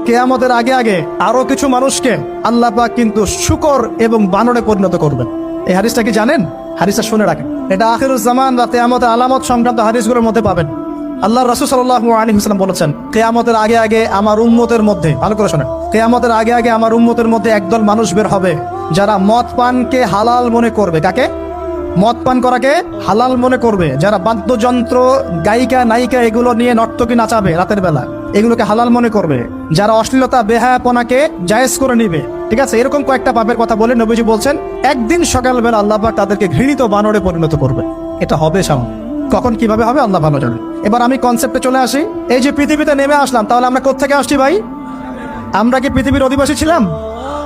কিয়ামতের আগে আগে আরো কিছু মানুষকে আল্লাহ পাক কিন্তু শূকর এবং বানরে পরিণত করবেন। এই হাদিসটা কি জানেন? হাদিসটা শুনে রাখেন, এটা আখিরুজ জামান বা কিয়ামতের আলামত সংক্রান্ত হাদিসগুলোর মধ্যে পাবেন। আল্লাহ রাসূল সাল্লাল্লাহু আলাইহি ওয়াসাল্লাম বলেছেন, কিয়ামতের আগে আগে আমার উম্মতের মধ্যে, ভালো করে শোনেন, কিয়ামতের আগে আগে আমার উম্মতের মধ্যে একদল মানুষ বের হবে যারা মদ পানকে হালাল মনে করবে। কাকে? মদ পান করাকে হালাল মনে করবে। যারা বাদ্যযন্ত্র, গায়িকা, নায়িকা এগুলো নিয়ে নর্তকী নাচাবে রাতের বেলা, এগুলোকে হালাল মনে করবে। যারা অশ্লীলতা, বেহায়াপনাকে জায়েজ করে নিবে, ঠিক আছে, এরকম কয়েকটা পাপের কথা বলে নবীজি বলছেন একদিন সকালবেলা আল্লাহ পাক তাদেরকে ঘৃণিত বানরে পরিণত করবে। এটা হবে সামনে, কখন কিভাবে হবে আল্লাহ ভালো জানেন। এবার আমি কনসেপ্টে চলে আসি। এই যে পৃথিবীতে নেমে আসলাম, তাহলে আমরা কোত্থেকে আসছি ভাই? আমরা কি পৃথিবীর অধিবাসী ছিলাম?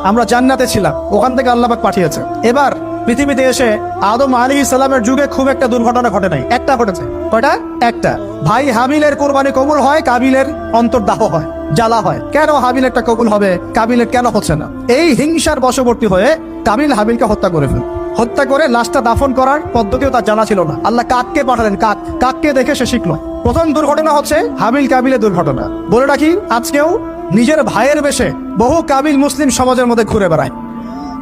আমরা জান্নাতে ছিলাম, ওখান থেকে আল্লাহ পাক পাঠিয়েছে। এবার পৃথিবীতে এসে আদম আলাইহিস সালামের যুগে খুব একটা দুর্ঘটনা ঘটে নাই, একটা ঘটেছে। কয়টা? একটা। ভাই হাবিলের কোরবানি কবুল হয়, কাবিলের অন্তর্দাহ হয়, জ্বালা হয়। কেন হাবিলেরটা কবুল হবে, কাবিলের কেন হচ্ছে না? এই হিংসার বশবর্তী হয়ে কাবিল হাবিলকে হত্যা করে ফেল। হত্যা করে লাশটা দাফন করার পদ্ধতিও তার জানা ছিল না। আল্লাহ কাককে পাঠালেন, কাককে দেখে সে শিখলো। প্রথম দুর্ঘটনা হচ্ছে হাবিল কাবিলের দুর্ঘটনা। বলে রাখি, আজকেও নিজের ভাইয়ের বেশে বহু কাবিল মুসলিম সমাজের মধ্যে ঘুরে বেড়ায়।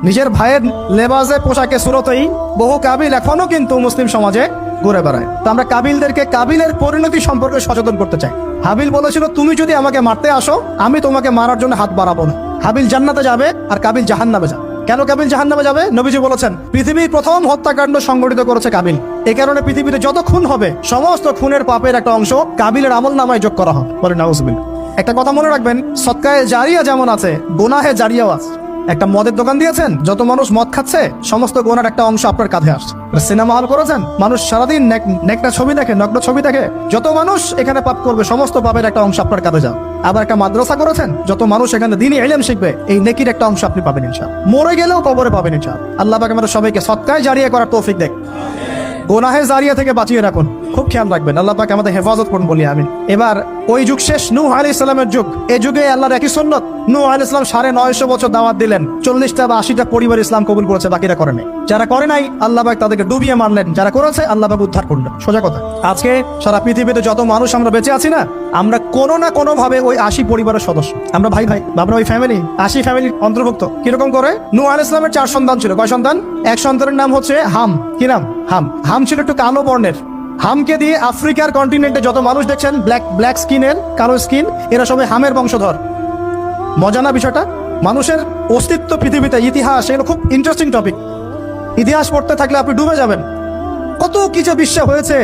নিজের ভাইয়ের লেবাসে, পোশাকে, সুরতেই বহু কাবিল এখনো কিন্তু মুসলিম সমাজে ঘুরে বেড়ায়। তো আমরা কাবিলদেরকে কাবিলের পরিণতি সম্পর্কে সচেতন করতে চাই। হাবিল বলেছিল, তুমি যদি আমাকে মারতে আসো, আমি তোমাকে মারার জন্য হাত বাড়াবো না। হাবিল জান্নাতে যাবে আর কাবিল জাহান্নামে যাবে। কেন কাবিল জাহান্নামে যাবে? নবীজি বলেছেন, পৃথিবীর প্রথম হত্যাকাণ্ড সংগঠিত করেছে কাবিল। এই কারণে পৃথিবীতে যত খুন হবে, সমস্ত খুনের পাপের একটা অংশ কাবিলের আমলনামায় যোগ করা হবে। বলে নাউজুবিল্লাহ। একটা কথা মনে রাখবেন, সদকায়ে জারিয়া যেমন আছে, গুনাহে জারিয়াও আছে। একটা মদের দোকান দিয়েছেন, যত মানুষ মদ খাচ্ছে, সমস্ত গোনার একটা অংশ আপনার কাঁধে আসছে। সিনেমা হল করেছেন, মানুষ সারাদিন নেকটা ছবি দেখে, নগ্ন ছবি দেখে, যত মানুষ এখানে পাপ করবে, সমস্ত পাপের একটা অংশ আপনার কাঁধে যাবে। আবার একটা মাদ্রাসা করেছেন, যত মানুষ এখানে দ্বীনি ইলম শিখবে, এই নেকির একটা অংশ আপনি পাবেন ইনশাআল্লাহ। মরে গেলেও কবরে পাবেন ইনশাআল্লাহ। আল্লাহ পাক আমাদের সবাইকে সদকায়ে জারিয়া করার তৌফিক দেন, গোনাহে জারিয়া থেকে বাঁচিয়ে রাখুন। খুব খেয়াল রাখবেন, আল্লাহ পাক আমাদের হেফাজত করুন বলি আমিন। এবার ওই যুগ শেষ, নূহ আলাইহিস সালামের যুগ। এই যুগে আল্লাহর একই সুন্নত, নূহ আলাইহিস সালাম 950 বছর দাওয়াত দিলেন, 40টা বা 80টা পরিবার ইসলাম কবুল করেছে, বাকিরা করে নাই। যারা করে নাই আল্লাহ পাক তাদেরকে ডুবিয়ে মারলেন, যারা করেছে আল্লাহ পাক উদ্ধার করলেন। সোজা কথা, আজকে সারা পৃথিবীতে যত মানুষ আমরা বেঁচে আছি না, আমরা কোনো না কোনো ভাবে ওই 80 পরিবারের সদস্য। আমরা ভাই ভাই, আমরা ওই ফ্যামিলি, 80 ফ্যামিলির অন্তর্ভুক্ত। কিরকম করে? নূহ আলাইহিস সালামের 4 সন্তান ছিল। কয় সন্তান? এক সন্তানের নাম হচ্ছে হাম। কি নাম? হাম। হাম ছিল একটু কালো বর্ণের। হামকে দিয়ে আফ্রিকার কন্টিনেন্টে যত মানুষ দেখছেন ব্ল্যাক স্কিনের, কালো স্কিন, এরা সবাই হামের বংশধর। মজা না বিষয়টা? মানুষের অস্তিত্ব পৃথিবীতে, ইতিহাস, এগুলো খুব ইন্টারেস্টিং টপিক। ইতিহাস পড়তে থাকলে আপনি ডুবে যাবেন। কত কিছু বিশ্ব হয়েছে।